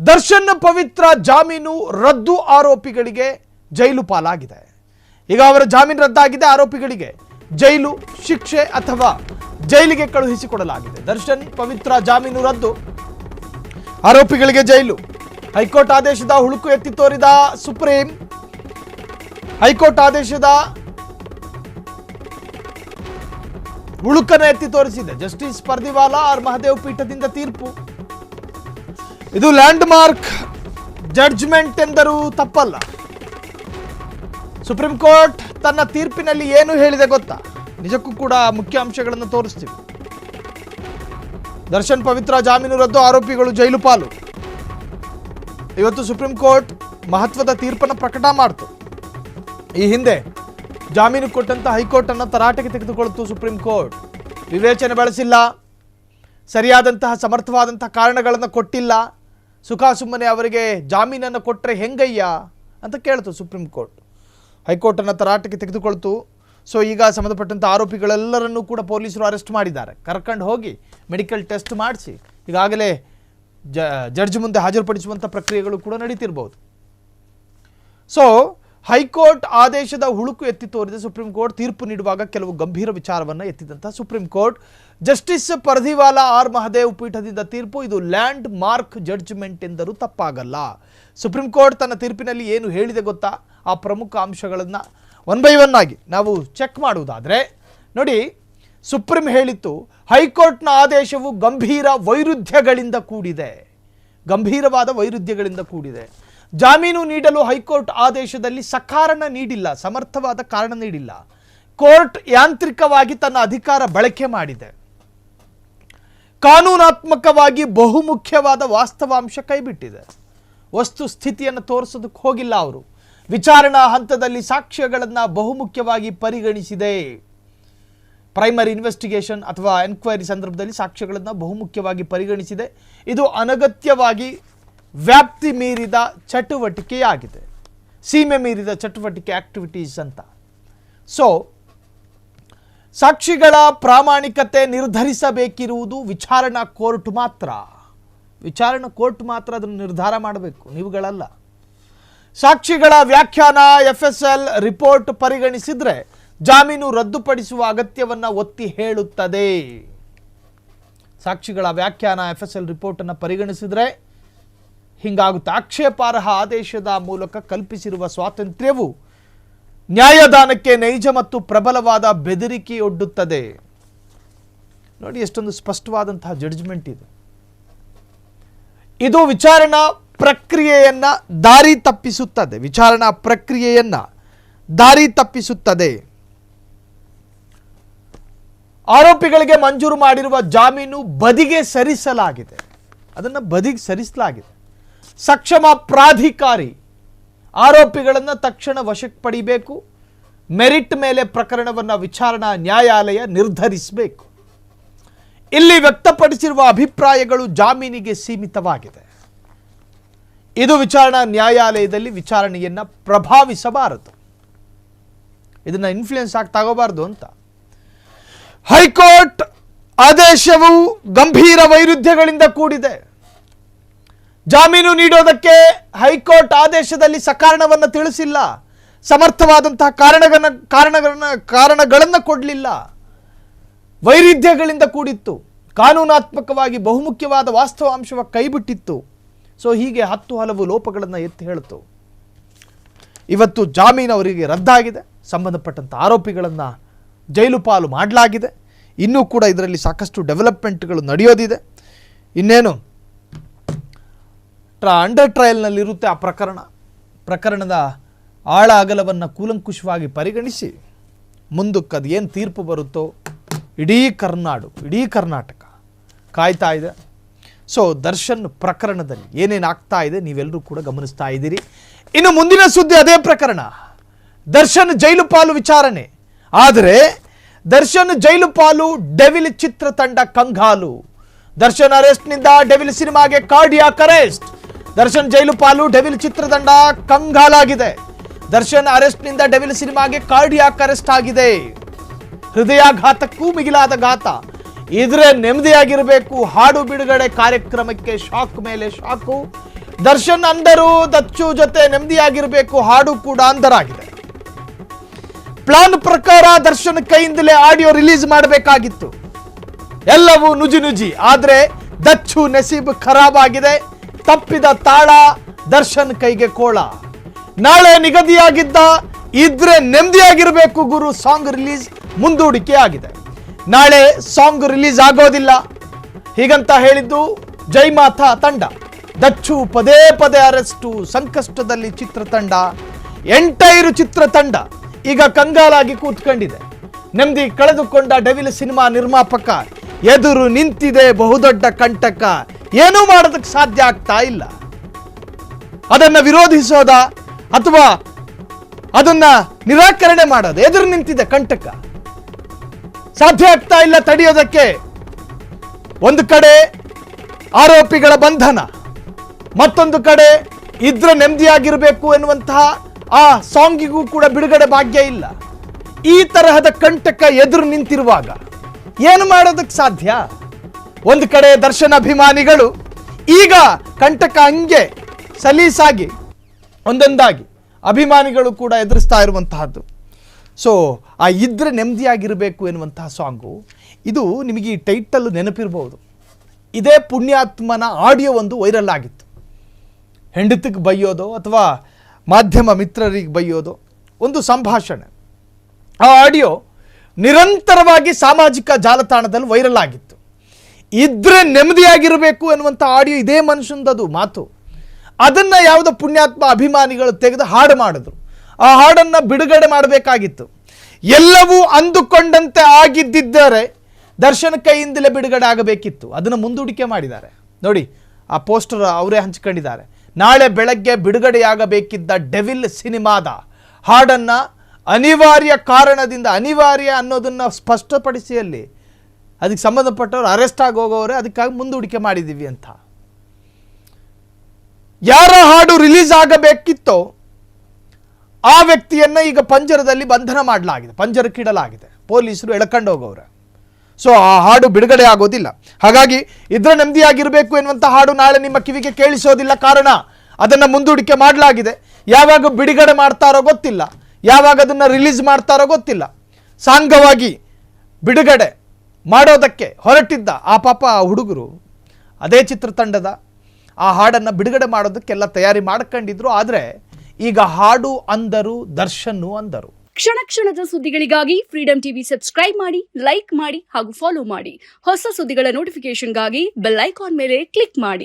ದರ್ಶನ್ ಪವಿತ್ರ ಜಾಮೀನು ರದ್ದು ಆರೋಪಿಗಳಿಗೆ ಜೈಲು ಪಾಲಾಗಿದೆ. ಈಗ ಅವರ ಜಾಮೀನು ರದ್ದಾಗಿದೆ. ಆರೋಪಿಗಳಿಗೆ ಜೈಲು ಶಿಕ್ಷೆ ಅಥವಾ ಜೈಲಿಗೆ ಕಳುಹಿಸಿಕೊಡಲಾಗಿದೆ. ದರ್ಶನ್ ಪವಿತ್ರ ಜಾಮೀನು ರದ್ದು, ಆರೋಪಿಗಳಿಗೆ ಜೈಲು. ಹೈಕೋರ್ಟ್ ಆದೇಶದ ಹುಳುಕು ಎತ್ತಿ ತೋರಿದ ಸುಪ್ರೀಂ. ಹೈಕೋರ್ಟ್ ಆದೇಶದ ಹುಳುಕನ್ನು ಎತ್ತಿ ತೋರಿಸಿದೆ. ಜಸ್ಟಿಸ್ ಪರ್ದಿವಾಲಾ ಆರ್ ಮಹದೇವ್ ಪೀಠದಿಂದ ತೀರ್ಪು. ಇದು ಲ್ಯಾಂಡ್ ಮಾರ್ಕ್ ಜಡ್ಜ್ಮೆಂಟ್ ಎಂದರೂ ತಪ್ಪಲ್ಲ. ಸುಪ್ರೀಂ ಕೋರ್ಟ್ ತನ್ನ ತೀರ್ಪಿನಲ್ಲಿ ಏನು ಹೇಳಿದೆ ಗೊತ್ತಾ? ನಿಜಕ್ಕೂ ಕೂಡ ಮುಖ್ಯ ಅಂಶಗಳನ್ನು ತೋರಿಸ್ತೀವಿ. ದರ್ಶನ್ ಪವಿತ್ರ ಜಾಮೀನು ರದ್ದು, ಆರೋಪಿಗಳು ಜೈಲು ಪಾಲು. ಇವತ್ತು ಸುಪ್ರೀಂ ಕೋರ್ಟ್ ಮಹತ್ವದ ತೀರ್ಪನ್ನು ಪ್ರಕಟ ಮಾಡಿತು. ಈ ಹಿಂದೆ ಜಾಮೀನು ಕೊಟ್ಟಂತ ಹೈಕೋರ್ಟ್ ಅನ್ನು ತರಾಟೆಗೆ ತೆಗೆದುಕೊಳ್ತು ಸುಪ್ರೀಂ ಕೋರ್ಟ್. ವಿವೇಚನೆ ಬಳಸಿಲ್ಲ, ಸರಿಯಾದಂತಹ ಸಮರ್ಥವಾದಂತಹ ಕಾರಣಗಳನ್ನು ಕೊಟ್ಟಿಲ್ಲ. ಸುಮ್ಮನೆ ಅವರಿಗೆ ಜಾಮೀನನ್ನು ಕೊಟ್ಟರೆ ಹೆಂಗಯ್ಯ ಅಂತ ಕೇಳ್ತು ಸುಪ್ರೀಂ ಕೋರ್ಟ್. ಹೈಕೋರ್ಟನ್ನು ತರಾಟೆಗೆ ತೆಗೆದುಕೊಳ್ತು. ಸೊ ಈಗ ಸಂಬಂಧಪಟ್ಟಂಥ ಆರೋಪಿಗಳೆಲ್ಲರನ್ನೂ ಕೂಡ ಪೊಲೀಸರು ಅರೆಸ್ಟ್ ಮಾಡಿದ್ದಾರೆ. ಕರ್ಕೊಂಡು ಹೋಗಿ ಮೆಡಿಕಲ್ ಟೆಸ್ಟ್ ಮಾಡಿಸಿ ಈಗಾಗಲೇ ಜಡ್ಜ್ ಮುಂದೆ ಹಾಜರುಪಡಿಸುವಂಥ ಪ್ರಕ್ರಿಯೆಗಳು ಕೂಡ ನಡೀತಿರ್ಬೋದು. ಸೊ ಹೈಕೋರ್ಟ್ ಆದೇಶದ ಹುಳುಕು ಎತ್ತಿ ತೋರಿದ ಸುಪ್ರೀಂ ಕೋರ್ಟ್ ತೀರ್ಪು ನೀಡುವಾಗ ಕೆಲವು ಗಂಭೀರ ವಿಚಾರವನ್ನು ಎತ್ತಿದಂಥ supreme court justice Pardiwala R Mahadev ಪೀಠದಿಂದ ತೀರ್ಪು. ಇದು ಲ್ಯಾಂಡ್ ಮಾರ್ಕ್ ಜಡ್ಜ್ಮೆಂಟ್ ಎಂದರೂ ತಪ್ಪಾಗಲ್ಲ. ಸುಪ್ರೀಂ ಕೋರ್ಟ್ ತನ್ನ ತೀರ್ಪಿನಲ್ಲಿ ಏನು ಹೇಳಿದೆ ಗೊತ್ತಾ? ಆ ಪ್ರಮುಖ ಅಂಶಗಳನ್ನು ಒನ್ ಬೈ ಒನ್ ಆಗಿ ನಾವು ಚೆಕ್ ಮಾಡುವುದಾದರೆ ನೋಡಿ, ಸುಪ್ರೀಂ ಹೇಳಿತ್ತು ಹೈಕೋರ್ಟ್ನ ಆದೇಶವು ಗಂಭೀರ ವೈರುಧ್ಯಗಳಿಂದ ಕೂಡಿದೆ. ಗಂಭೀರವಾದ ವೈರುಧ್ಯಗಳಿಂದ ಕೂಡಿದೆ. ಜಾಮೀನು ನೀಡಲು ಹೈಕೋರ್ಟ್ ಆದೇಶದಲ್ಲಿ ಸಕಾರಣ ನೀಡಿಲ್ಲ, ಸಮರ್ಥವಾದ ಕಾರಣ ನೀಡಿಲ್ಲ. ಕೋರ್ಟ್ ಯಾಂತ್ರಿಕವಾಗಿ ತನ್ನ ಅಧಿಕಾರ ಬಳಕೆ ಮಾಡಿದೆ. ಕಾನೂನಾತ್ಮಕವಾಗಿ ಬಹುಮುಖ್ಯವಾದ ವಾಸ್ತವಾಂಶ ಕೈಬಿಟ್ಟಿದೆ. ವಸ್ತು ಸ್ಥಿತಿಯನ್ನು ತೋರಿಸೋದಕ್ಕೆ ಹೋಗಿಲ್ಲ. ಅವರು ವಿಚಾರಣಾ ಹಂತದಲ್ಲಿ ಸಾಕ್ಷ್ಯಗಳನ್ನು ಬಹುಮುಖ್ಯವಾಗಿ ಪರಿಗಣಿಸಿದೆ. ಪ್ರೈಮರಿ ಇನ್ವೆಸ್ಟಿಗೇಷನ್ ಅಥವಾ ಎನ್ಕ್ವೈರಿ ಸಂದರ್ಭದಲ್ಲಿ ಸಾಕ್ಷ್ಯಗಳನ್ನು ಬಹುಮುಖ್ಯವಾಗಿ ಪರಿಗಣಿಸಿದೆ. ಇದು ಅನಗತ್ಯವಾಗಿ ವ್ಯಾಪ್ತಿ ಮೀರಿದ ಚಟುವಟಿಕೆಯಾಗಿದೆ. ಸೀಮೆ ಮೀರಿದ ಚಟುವಟಿಕೆ, ಆಕ್ಟಿವಿಟೀಸ್ ಅಂತ. ಸೊ ಸಾಕ್ಷಿಗಳ ಪ್ರಾಮಾಣಿಕತೆ ನಿರ್ಧರಿಸಬೇಕಿರುವುದು ವಿಚಾರಣಾ ಕೋರ್ಟ್ ಮಾತ್ರ. ವಿಚಾರಣಾ ಕೋರ್ಟ್ ಮಾತ್ರ ಅದನ್ನು ನಿರ್ಧಾರ ಮಾಡಬೇಕು, ನೀವುಗಳಲ್ಲ. ಸಾಕ್ಷಿಗಳ ವ್ಯಾಖ್ಯಾನ FSL ರಿಪೋರ್ಟ್ ಪರಿಗಣಿಸಿದ್ರೆ ಜಾಮೀನು ರದ್ದುಪಡಿಸುವ ಅಗತ್ಯವನ್ನು ಒತ್ತಿ ಹೇಳುತ್ತದೆ. ಸಾಕ್ಷಿಗಳ ವ್ಯಾಖ್ಯಾನ FSL ರಿಪೋರ್ಟ್ ಅನ್ನು ಪರಿಗಣಿಸಿದ್ರೆ ಹಿಂಗಾಗುತ್ತೆ. ಆಕ್ಷೇಪಾರ್ಹ ಆದೇಶದ ಮೂಲಕ ಕಲ್ಪಿಸಿರುವ ಸ್ವಾತಂತ್ರ್ಯವು ನ್ಯಾಯದಾನಕ್ಕೆ ನೈಜ ಮತ್ತು ಪ್ರಬಲವಾದ ಬೆದರಿಕೆಯೊಡ್ಡುತ್ತದೆ. ನೋಡಿ ಎಷ್ಟೊಂದು ಸ್ಪಷ್ಟವಾದಂತಹ ಜಡ್ಜ್ಮೆಂಟ್ ಇದೆ. ಇದು ವಿಚಾರಣಾ ಪ್ರಕ್ರಿಯೆಯನ್ನ ದಾರಿ ತಪ್ಪಿಸುತ್ತದೆ. ವಿಚಾರಣಾ ಪ್ರಕ್ರಿಯೆಯನ್ನ ದಾರಿ ತಪ್ಪಿಸುತ್ತದೆ. ಆರೋಪಿಗಳಿಗೆ ಮಂಜೂರು ಮಾಡಿರುವ ಜಾಮೀನು ಬದಿಗೆ ಸರಿಸಲಾಗಿದೆ. ಅದನ್ನು ಬದಿಗೆ ಸರಿಸಲಾಗಿದೆ. ಸಕ್ಷಮ ಪ್ರಾಧಿಕಾರಿ ಆರೋಪಿಗಳನ್ನು ತಕ್ಷಣ ವಶಕ್ಕೆ ಪಡಿಬೇಕು. ಮೆರಿಟ್ ಮೇಲೆ ಪ್ರಕರಣವನ್ನು ವಿಚಾರಣಾ ನ್ಯಾಯಾಲಯ ನಿರ್ಧರಿಸಬೇಕು. ಇಲ್ಲಿ ವ್ಯಕ್ತಪಡಿಸಿರುವ ಅಭಿಪ್ರಾಯಗಳು ಜಾಮೀನಿಗೆ ಸೀಮಿತವಾಗಿದೆ. ಇದು ವಿಚಾರಣಾ ನ್ಯಾಯಾಲಯದಲ್ಲಿ ವಿಚಾರಣೆಯನ್ನು ಪ್ರಭಾವಿಸಬಾರದು. ಇದನ್ನು ಇನ್ಫ್ಲುಯೆನ್ಸ್ ಆಗಿ ತಗೋಬಾರದು ಅಂತ. ಹೈಕೋರ್ಟ್ ಆದೇಶವು ಗಂಭೀರ ವೈರುಧ್ಯಗಳಿಂದ ಕೂಡಿದೆ. ಜಾಮೀನು ನೀಡೋದಕ್ಕೆ ಹೈಕೋರ್ಟ್ ಆದೇಶದಲ್ಲಿ ಸಕಾರಣವನ್ನು ತಿಳಿಸಿಲ್ಲ. ಸಮರ್ಥವಾದಂತಹ ಕಾರಣಗಳನ್ನು ಕೊಡಲಿಲ್ಲ. ವೈರುಧ್ಯಗಳಿಂದ ಕೂಡಿತ್ತು. ಕಾನೂನಾತ್ಮಕವಾಗಿ ಬಹುಮುಖ್ಯವಾದ ವಾಸ್ತವಾಂಶವ ಕೈಬಿಟ್ಟಿತ್ತು. ಸೊ ಹೀಗೆ ಹಲವು ಲೋಪಗಳನ್ನು ಎತ್ತಿ ಹೇಳ್ತು. ಇವತ್ತು ಜಾಮೀನು ಅವರಿಗೆ ರದ್ದಾಗಿದೆ. ಸಂಬಂಧಪಟ್ಟಂಥ ಆರೋಪಿಗಳನ್ನು ಜೈಲು ಪಾಲು ಮಾಡಲಾಗಿದೆ. ಇನ್ನೂ ಕೂಡ ಇದರಲ್ಲಿ ಸಾಕಷ್ಟು ಡೆವಲಪ್ಮೆಂಟ್ಗಳು ನಡೆಯೋದಿದೆ. ಇನ್ನೇನು ಅಂಡರ್ ಟ್ರಯಲ್ನಲ್ಲಿರುತ್ತೆ ಆ ಪ್ರಕರಣದ ಆಳ ಅಗಲವನ್ನು ಕೂಲಂಕುಷವಾಗಿ ಪರಿಗಣಿಸಿ ಮುಂದಕ್ಕೆ ಅದು ಏನು ತೀರ್ಪು ಬರುತ್ತೋ ಇಡೀ ಕರ್ನಾಟಕ ಕಾಯ್ತಾ ಇದೆ. ಸೊ ದರ್ಶನ್ ಪ್ರಕರಣದಲ್ಲಿ ಏನೇನು ಆಗ್ತಾ ಇದೆ ನೀವೆಲ್ಲರೂ ಕೂಡ ಗಮನಿಸ್ತಾ ಇದ್ದೀರಿ. ಇನ್ನು ಮುಂದಿನ ಸುದ್ದಿ ಅದೇ ಪ್ರಕರಣ, ದರ್ಶನ್ ಜೈಲು ಪಾಲು ವಿಚಾರಣೆ. ಆದರೆ ದರ್ಶನ್ ಜೈಲು ಪಾಲು, ಡೆವಿಲ್ ಚಿತ್ರತಂಡ ಕಂಗಾಲು. ದರ್ಶನ್ ಅರೆಸ್ಟ್ನಿಂದ ಡೆವಿಲ್ ಸಿನಿಮಾಗೆ ಕಾರ್ಡಿಯಾಕ್ ಅರೆಸ್ಟ್. ದರ್ಶನ್ ಜೈಲು ಪಾಲು, ಡೆವಿಲ್ ಚಿತ್ರತಂಡ ಕಂಗಾಲಾಗಿದೆ. ದರ್ಶನ್ ಅರೆಸ್ಟ್ನಿಂದ ಡೆವಿಲ್ ಸಿನಿಮಾಗೆ ಕಾರ್ಡಿಯಾಕ್ ಅರೆಸ್ಟ್ ಆಗಿದೆ. ಹೃದಯಾಘಾತಕ್ಕೂ ಮಿಗಿಲಾದ ಘಾತ. ಇದ್ರೆ ನೆಮ್ಮದಿಯಾಗಿರಬೇಕು. ಹಾಡು ಬಿಡುಗಡೆ ಕಾರ್ಯಕ್ರಮಕ್ಕೆ ಶಾಕ್ ಮೇಲೆ ಶಾಕು. ದರ್ಶನ್ ಅಂದರು, ದಚ್ಚು ಜೊತೆ ನೆಮ್ಮದಿಯಾಗಿರಬೇಕು ಹಾಡು ಕೂಡ ಅಂದರಾಗಿದೆ. ಪ್ಲಾನ್ ಪ್ರಕಾರ ದರ್ಶನ್ ಕೈಯಿಂದಲೇ ಆಡಿಯೋ ರಿಲೀಸ್ ಮಾಡಬೇಕಾಗಿತ್ತು. ಎಲ್ಲವೂ ನುಜಿ ಆದ್ರೆ ದಚ್ಚು ನಸೀಬ್ ಖರಾಬ್ ಆಗಿದೆ. ತಪ್ಪಿದ ತಾಳ, ದರ್ಶನ್ ಕೈಗೆ ಕೋಳ. ನಾಳೆ ನಿಗದಿಯಾಗಿದ್ದ ಇದ್ರೆ ನೆಮ್ಮದಿಯಾಗಿರಬೇಕು ಗುರು ಸಾಂಗ್ ರಿಲೀಸ್ ಮುಂದೂಡಿಕೆ ಆಗಿದೆ. ನಾಳೆ ಸಾಂಗ್ ರಿಲೀಸ್ ಆಗೋದಿಲ್ಲ ಹೀಗಂತ ಹೇಳಿದ್ದು ಜೈಮಾತಾ ತಂಡ. ದಚ್ಚು ಪದೇ ಪದೇ ಅರೆಸ್ಟು, ಸಂಕಷ್ಟದಲ್ಲಿ ಚಿತ್ರತಂಡ. ಎಂಟೈರು ಚಿತ್ರತಂಡ ಈಗ ಕಂಗಾಲಾಗಿ ಕೂತ್ಕೊಂಡಿದೆ. ನೆಮ್ಮದಿ ಕಳೆದುಕೊಂಡ ಡೆವಿಲ್ ಸಿನಿಮಾ ನಿರ್ಮಾಪಕ ಎದುರು ನಿಂತಿದೆ ಬಹುದೊಡ್ಡ ಕಂಟಕ. ಏನೂ ಮಾಡೋದಕ್ಕೆ ಸಾಧ್ಯ ಆಗ್ತಾ ಇಲ್ಲ. ಅದನ್ನ ವಿರೋಧಿಸೋದ ಅಥವಾ ಅದನ್ನ ನಿರಾಕರಣೆ ಮಾಡೋದು, ಎದುರು ನಿಂತಿದೆ ಕಂಟಕ. ಸಾಧ್ಯ ಆಗ್ತಾ ಇಲ್ಲ ತಡೆಯೋದಕ್ಕೆ. ಒಂದು ಕಡೆ ಆರೋಪಿಗಳ ಬಂಧನ, ಮತ್ತೊಂದು ಕಡೆ ಇದ್ರೆ ನೆಮ್ಮದಿಯಾಗಿರಬೇಕು ಎನ್ನುವಂತಹ ಆ ಸಾಂಗಿಗೂ ಕೂಡ ಬಿಡುಗಡೆ ಭಾಗ್ಯ ಇಲ್ಲ. ಈ ತರಹದ ಕಂಟಕ ಎದುರು ನಿಂತಿರುವಾಗ ಏನು ಮಾಡೋದಕ್ಕೆ ಸಾಧ್ಯ? ಒಂದು ಕಡೆ ದರ್ಶನ್ ಅಭಿಮಾನಿಗಳು ಈಗ ಕಂಟಕ ಹಂಗೆ ಸಲೀಸಾಗಿ ಒಂದೊಂದಾಗಿ ಅಭಿಮಾನಿಗಳು ಕೂಡ ಎದುರಿಸ್ತಾ ಇರುವಂತಹದ್ದು. ಸೊ ಆ ಇದ್ರೆ ನೆಮ್ಮದಿಯಾಗಿರಬೇಕು ಎನ್ನುವಂತಹ ಸಾಂಗು, ಇದು ನಿಮಗೆ ಈ ಟೈಟಲ್ ನೆನಪಿರ್ಬೋದು. ಇದೇ ಪುಣ್ಯಾತ್ಮನ ಆಡಿಯೋ ಒಂದು ವೈರಲ್ ಆಗಿತ್ತು. ಹೆಂಡತಿಗೆ ಬೈಯೋದು ಅಥವಾ ಮಾಧ್ಯಮ ಮಿತ್ರರಿಗೆ ಬೈಯೋದು ಒಂದು ಸಂಭಾಷಣೆ. ಆ ಆಡಿಯೋ ನಿರಂತರವಾಗಿ ಸಾಮಾಜಿಕ ಜಾಲತಾಣದಲ್ಲಿ ವೈರಲ್ ಆಗಿತ್ತು. ಇದ್ರೆ ನೆಮ್ಮದಿಯಾಗಿರಬೇಕು ಎನ್ನುವಂಥ ಆಡಿಯೋ ಇದೇ ಮನುಷ್ಯಂದದು ಮಾತು. ಅದನ್ನು ಯಾವುದೋ ಪುಣ್ಯಾತ್ಮ ಅಭಿಮಾನಿಗಳು ತೆಗೆದು ಹಾಡು ಮಾಡಿದ್ರು. ಆ ಹಾಡನ್ನು ಬಿಡುಗಡೆ ಮಾಡಬೇಕಾಗಿತ್ತು. ಎಲ್ಲವೂ ಅಂದುಕೊಂಡಂತೆ ಆಗಿದ್ದಿದ್ದರೆ ದರ್ಶನ ಕೈಯಿಂದಲೇ ಬಿಡುಗಡೆ ಆಗಬೇಕಿತ್ತು. ಅದನ್ನು ಮುಂದೂಡಿಕೆ ಮಾಡಿದ್ದಾರೆ. ನೋಡಿ, ಆ ಪೋಸ್ಟರ್ ಅವರೇ ಹಂಚಿಕೊಂಡಿದ್ದಾರೆ. ನಾಳೆ ಬೆಳಗ್ಗೆ ಬಿಡುಗಡೆಯಾಗಬೇಕಿದ್ದ ಡೆವಿಲ್ ಸಿನಿಮಾದ ಹಾಡನ್ನು ಅನಿವಾರ್ಯ ಕಾರಣದಿಂದ, ಅನಿವಾರ್ಯ ಅನ್ನೋದನ್ನು ಸ್ಪಷ್ಟಪಡಿಸಿ ಅಲ್ಲಿ ಅದಕ್ಕೆ ಸಂಬಂಧಪಟ್ಟವರು ಅರೆಸ್ಟ್ ಆಗಿ ಹೋಗೋರೆ, ಅದಕ್ಕಾಗಿ ಮುಂದೂಡಿಕೆ ಮಾಡಿದ್ದೀವಿ ಅಂತ. ಯಾರ ಹಾಡು ರಿಲೀಸ್ ಆಗಬೇಕಿತ್ತೋ ಆ ವ್ಯಕ್ತಿಯನ್ನು ಈಗ ಪಂಜರದಲ್ಲಿ ಬಂಧನ ಮಾಡಲಾಗಿದೆ, ಪಂಜರಕ್ಕಿಡಲಾಗಿದೆ. ಪೊಲೀಸರು ಎಳ್ಕೊಂಡು ಹೋಗೋರೆ. ಸೊ ಆ ಹಾಡು ಬಿಡುಗಡೆ ಆಗೋದಿಲ್ಲ. ಹಾಗಾಗಿ ಇದ್ರೆ ನೆಮ್ಮದಿಯಾಗಿರಬೇಕು ಎನ್ನುವಂಥ ಹಾಡು ನಾಳೆ ನಿಮ್ಮ ಕಿವಿಗೆ ಕೇಳಿಸೋದಿಲ್ಲ. ಕಾರಣ ಅದನ್ನು ಮುಂದೂಡಿಕೆ ಮಾಡಲಾಗಿದೆ. ಯಾವಾಗ ಬಿಡುಗಡೆ ಮಾಡ್ತಾರೋ ಗೊತ್ತಿಲ್ಲ, ಯಾವಾಗ ಅದನ್ನು ರಿಲೀಸ್ ಮಾಡ್ತಾರೋ ಗೊತ್ತಿಲ್ಲ. ಸಾಂಗವಾಗಿ ಬಿಡುಗಡೆ ಮಾಡೋದಕ್ಕೆ ಹೊರಟಿದ್ದ ಆ ಪಾಪ ಹುಡುಗರು ಅದೇ ಚಿತ್ರತಂಡದ ಆ ಹಾಡನ್ನು ಬಿಡುಗಡೆ ಮಾಡೋದಕ್ಕೆಲ್ಲ ತಯಾರಿ ಮಾಡ್ಕೊಂಡಿದ್ರು. ಆದರೆ ಈಗ ಹಾಡು ಅಂದರು, ದರ್ಶನ್ ಅಂದರು. ಕ್ಷಣ ಕ್ಷಣದ ಸುದ್ದಿಗಳಿಗಾಗಿ ಫ್ರೀಡಂ ಟಿವಿ ಸಬ್ಸ್ಕ್ರೈಬ್ ಮಾಡಿ, ಲೈಕ್ ಮಾಡಿ ಹಾಗೂ ಫಾಲೋ ಮಾಡಿ. ಹೊಸ ಸುದ್ದಿಗಳ ನೋಟಿಫಿಕೇಶನ್ಗಾಗಿ ಬೆಲ್ ಐಕಾನ್ ಮೇಲೆ ಕ್ಲಿಕ್ ಮಾಡಿ.